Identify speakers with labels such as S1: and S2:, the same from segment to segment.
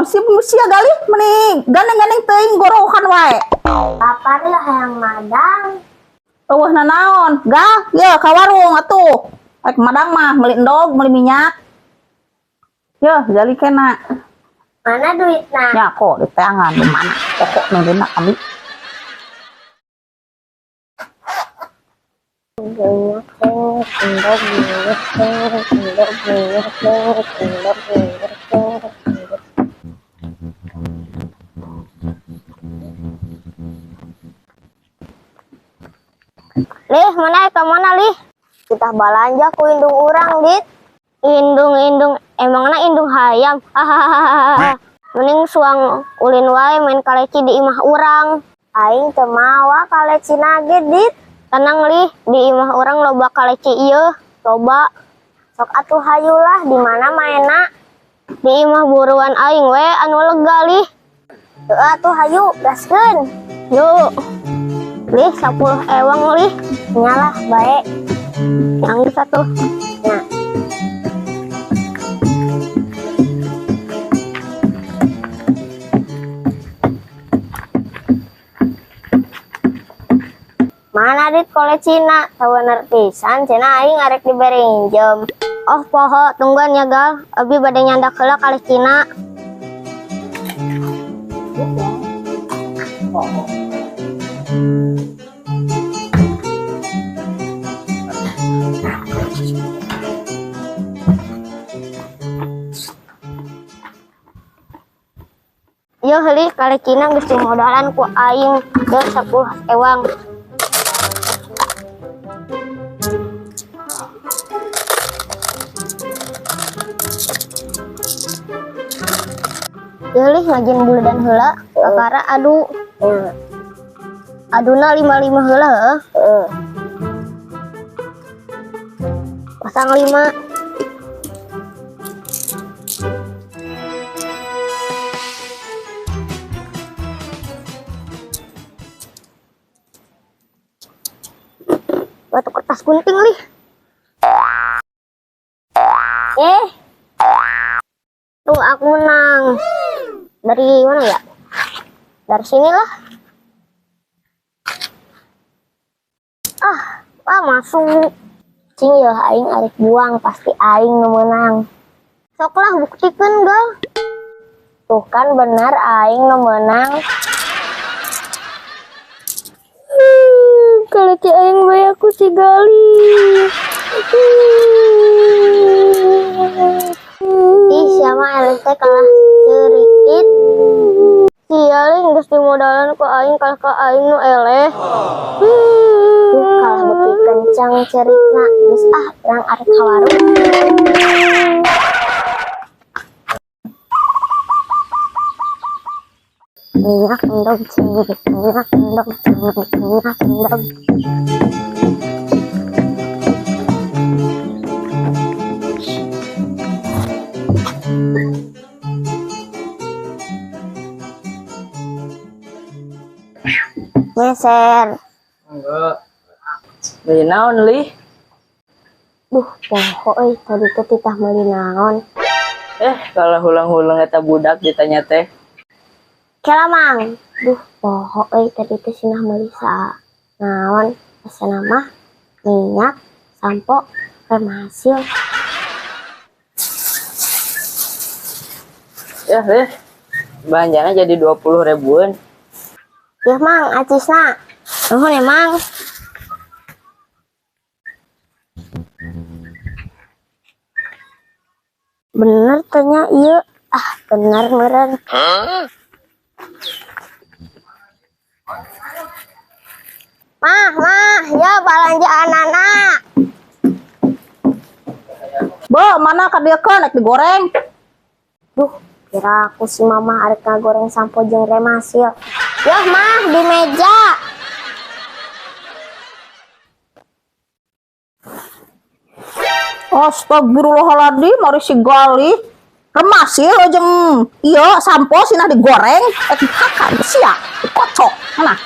S1: naon sih sia gali meni gandeng-gandeng teuing gorohan wae.
S2: Lapar lah hayang madang.
S1: Eueuh naon? Gal, ye ka warung atuh. Rek madang mah meuli endog, meuli minyak. Ye, gali kena.
S2: Mana duitna?
S1: Ya kok di tangan di mana? Pokok ngeuna kami.
S2: Lih, mana ka mana lih? Kita balanja ku indung urang, Dit. Indung emangna indung hayam. Hahaha. Mending suang ulin wae main kaleci di imah urang. Aing teu mawa kaleci nage, Dit. Tenang lih, di imah urang loba kaleci ieu. Coba sok atuh hayulah di mana mainna. Di imah buruan aing we anu lega lih. Teu atuh hayu, gaskeun. Yuk. Lih 10 ewang lih. Nyalah bae. Yang satu. Nah. Mana Dit kolecina? Tawaner pisan cenah aing arek dibere injem. Oh poho, tungguan ya gal. Abi bade nyandak heula kolecina. Yo heuli kalecina geus dimodalan ku aing teu 10 ewang. Yeulih ngajin buledan heula kakara adu. Aduna 55 heula heuh. Pasang 5. Batu kertas gunting lih. Tuh aku menang. Dari mana ya? Dari sinilah. Masuk. Cing ya aing arek buang pasti aing nu meunang. Soklah buktikeun gal. Tuh kan bener aing nu meunang. Kalau ci aing bae aku si gali. Ih, sama LST kalah cerikit. Sialing geus dimodalan ku aing kalah ka aing nu eleh. Kalah beki kencang cerikna. Geus urang arek ka warung. Minyak endog cilik, minyak endog cilik, minyak endog. Geser.
S3: Enggak. Dari naon lih?
S2: Duh, poho euy tadi teh titah meuli naon.
S3: Kalau hulang-hulang eta budak ditanya teh.
S2: Kela mang. Duh, poho euy tadi teh cenah meuli sa naon? Pesan mah minyak, sampo, krem hasil.
S3: Belanjana jadi 20 ribuan.
S2: Ya mang, acisna. Nuhun ya mang. Bener tanya iya. Bener meren. Mah, ya balanja anak.
S1: Bo, mana ka dieu keun rek digoreng?
S2: Duh, kira aku si mama arek ngagoreng sampo jeung krem hasil. Yah mah di meja.
S1: Astagfirullahaladzim, mari si gali. Remas ya jeung ieu sampo cenah digoreng, hakan sia, dikocok. Mana?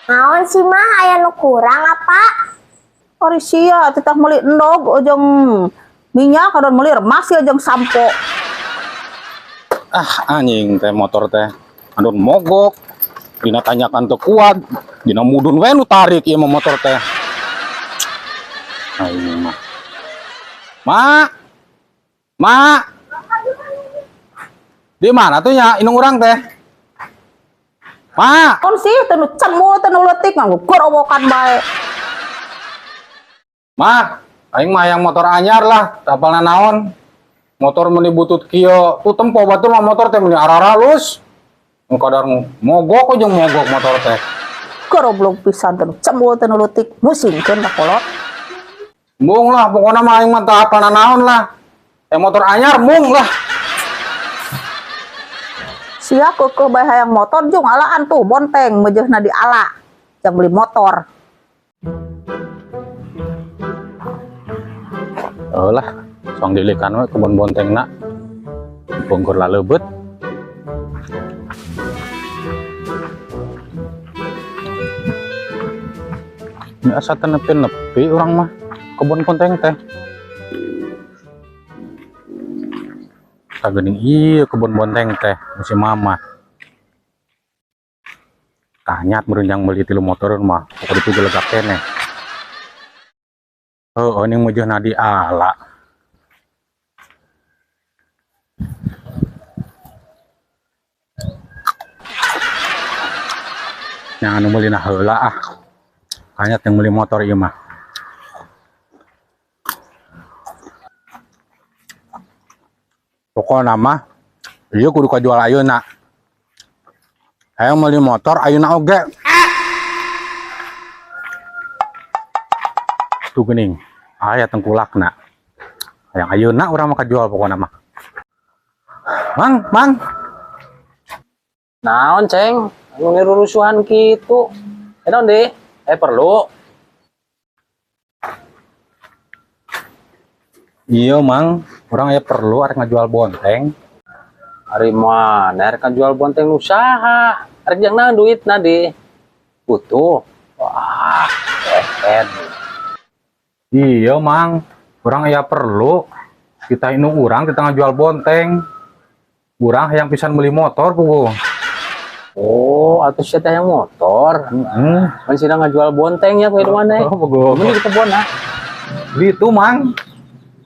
S2: Naon sih mah aya nu kurang apa?
S1: Ari sia teteh meuli endog jeung minyak kadon meuli remas ya jeung sampo.
S4: Anjing teh motor teh andon mogok dina tanyakan teu kuat dina mudun we nu tarik ieu motor teh. Ini mah Ma di mana tuh nya indung urang teh Ma
S1: Kon sih teu cemul teu leutik nganggo gorowokan bae.
S4: Ma aing mah yang motor anyar lah tapalna naon motor meuni butut kieu tuh tempo batur mah motor teh meuni araralus nu kadar mogok jeung mogok motor teh.
S1: Goroblok pisan teu cemul teu leutik musingkeun ka kolot.
S4: Mung lah pokoknya mah aing mah teu apalna naon lah. Motor anyar mung lah.
S1: Sia keukeul bae hayang motor jeung alaan tuh bonteng meujeuhna di ala. Jang beli motor.
S4: Lah, song dilikan we kebon bontengna. Bongkor lah leubet. Ini asa teu nepi urang mah kebon bonteng teh. Sagening ieu kebon bonteng teh musim mama. Kanyat merenjang beli 3 motor mah pokoknya itu gelegak keneh. Ini meujeuhna di ala. Yang anu meulina heula Kanyat yang beli motor ieu mah. Pokokna mah ieu kudu kajual ayeuna. Hayang meuli motor ayeuna oge. Tuh geuning, aya tengkulakna. Hayang ayeuna urang mah kajual pokona mah. Mang.
S3: Naon, Ceng? Anu ngerurusuhan kitu. Naon deh? Perlu.
S4: Iya, Mang. Urang aya perlu arek ngajual bonteng.
S3: Ari mana arek ngajual bonteng usaha. Arek jang naon duitna deh. Butuh. Wah, keren.
S4: Iya, Mang. Urang aya perlu. Kita inu urang kita ngajual bonteng. Urang hayang pisan beli motor puguh.
S3: Oh, atuh sia teh yang motor. Mun sina ngajual bontengnya ku mana?
S4: Oh, puguh.
S3: Mun di kebonna.
S4: Gitu, Mang.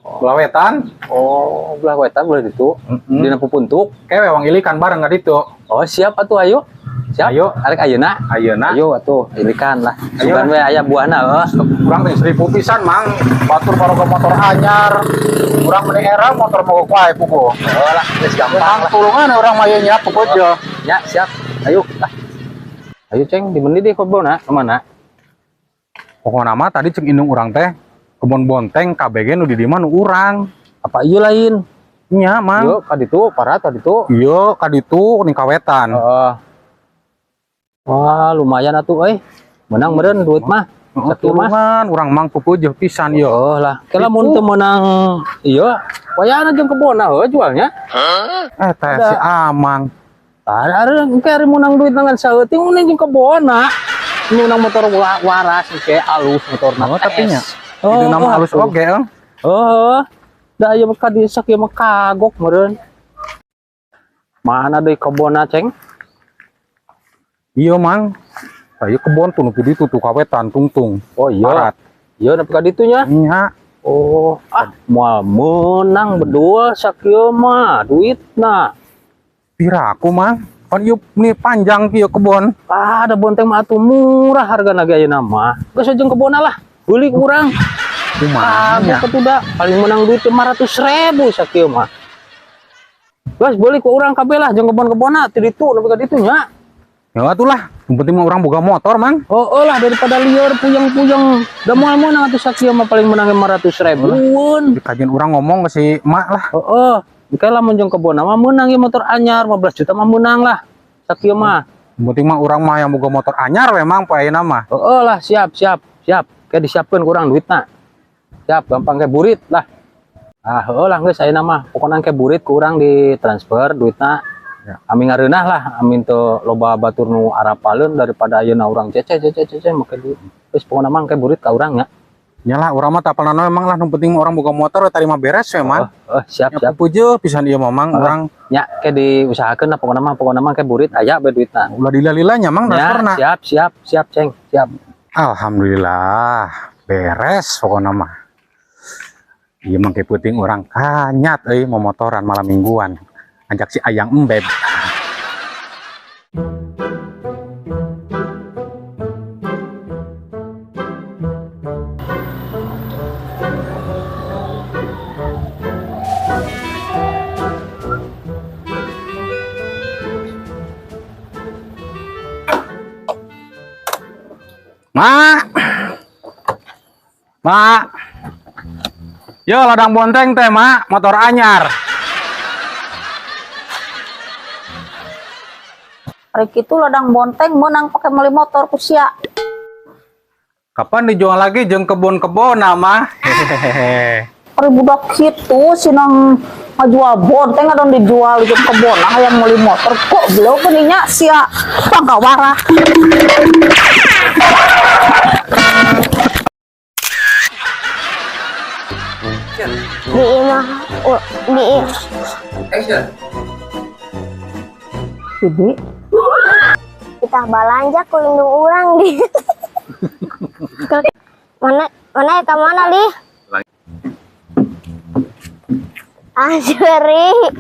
S4: Belawetan.
S3: Oh, belah wetan boleh ditu. Dina pupuntuk.
S4: Kewe wang ilikan bareng ka ditu.
S3: Oh, siap atuh ayo. Siap.
S4: Ayo.
S3: Arek ayeuna.
S4: Ayeuna.
S3: Ayo atuh ilikan lah. Sugan we aya buahna
S4: Kurang teh 1000 pisan, Mang. Batur baroga motor anyar. Urang meni era motor mogok wae puguh.
S3: Oh lah, geus gampang lah.
S4: Tulungan urang mah ieu nya puguh aja.
S3: Ya, siap. Ayo lah. Ayo Ceng, di meuni deh kebonna, kemana?
S4: Pokokna mah tadi cek indung urang teh kebon bonteng KBG nu di dieu mah nu urang.
S3: Apa ieu lain?
S4: Nya, Mang.
S3: Yo, ka ditu, parat ka ditu.
S4: Iya, ka ditu ning kawetan.
S3: Wah, lumayan atuh euy. Menang meureun duit mah. Sakieu mah.
S4: Tulungan urang Mang pupeuh pisan ieu.
S3: Oh lah, kela mun teu meunang ieu, wayahna jeung kebonna heuh jualnya.
S4: Teh si Amang.
S3: Ada engke ari meunang duit nangan saeutik mun jeung kebonna. Meunang motor waras engke alus motorna.
S4: Oh, tapi nya.
S3: Oh,
S4: Itu nama halus oge,
S3: da aya ka di sakieu mah kagok meureun. Mana deui kebonna, Ceng?
S4: Iya, Mang. Ayo kebon tuh nu ditu tuh kawetan tungtung.
S3: Oh iya.
S4: Parat.
S3: Iya nepi ka ditu nya.
S4: Nya.
S3: Oh, moal menang bedul sakieu mah duitna.
S4: Piraku, Mang? Kan ieu ni panjang kieu kebon.
S3: Ada bonteng mah atuh murah hargana ge ayeuna mah. Geus jeung kebonna lah. Beli kurang.
S4: Kumaha nya?
S3: Katuda paling menang duit 500.000 sakieu mah. Geus beli ku urang kabeh lah jeung kebon-kebonna ti ditu nepi ka ditu nya.
S4: Ya atulah, yang penting mah urang boga motor, Mang.
S3: Oh lah daripada lieur puyeng-puyeng. Da moal meunang atuh sakieu mah paling menang 500.000.
S4: Dikajian urang ngomong ke si emak lah.
S3: Jika lamun jeung kebonna mah meunang ieu motor anyar 15 juta mah meunang lah. Sakieu mah.
S4: Yang penting mah urang mah yang boga motor anyar we Mang poe ayeuna mah.
S3: Lah siap. Kayak disiapkeun kurang duitna. Siap gampang kayak burit lah. Lah geus ayeuna mah pokona kayak burit ku urang ditransfer duitna. Ya. Amin ngareunah lah, amin teu loba batur nu arapaleun daripada ayeuna urang cece make duit. Geus pokona mah kayak burit ka urang nya.
S4: Nyalah urang mah tapal nano emang lah nu penting orang boga motor we tarima beres we man.
S3: Siap
S4: Ya pupuju pisan ieu mamang urang
S3: nya ke diusahakeun lah pokona mah ke burit aya bae duitna.
S4: ulah lila-lila nyamang
S3: Ya,
S4: transferna.
S3: siap Ceng, siap.
S4: Alhamdulillah beres pokona mah. Ieu mah ke penting urang kanyat euy momotoran malam mingguan. Ajak si Ayang Embeb. Mak. Yo ladang bonteng teh, Mak, motor anyar.
S1: Hari itu ladang bonteng menang pakai meli motor ku sia.
S4: Kapan dijual lagi jeung kebun-kebun mah? Hehehe.
S1: Hari budak kitu sinang ngajual bonteng adon dijual di kebon nah yang meli motor kok beliau geuning sia panggawara.
S2: Di imah di
S1: Jadi
S2: kita balanja ku indung urang di. Mana ka mana li? Anjeri.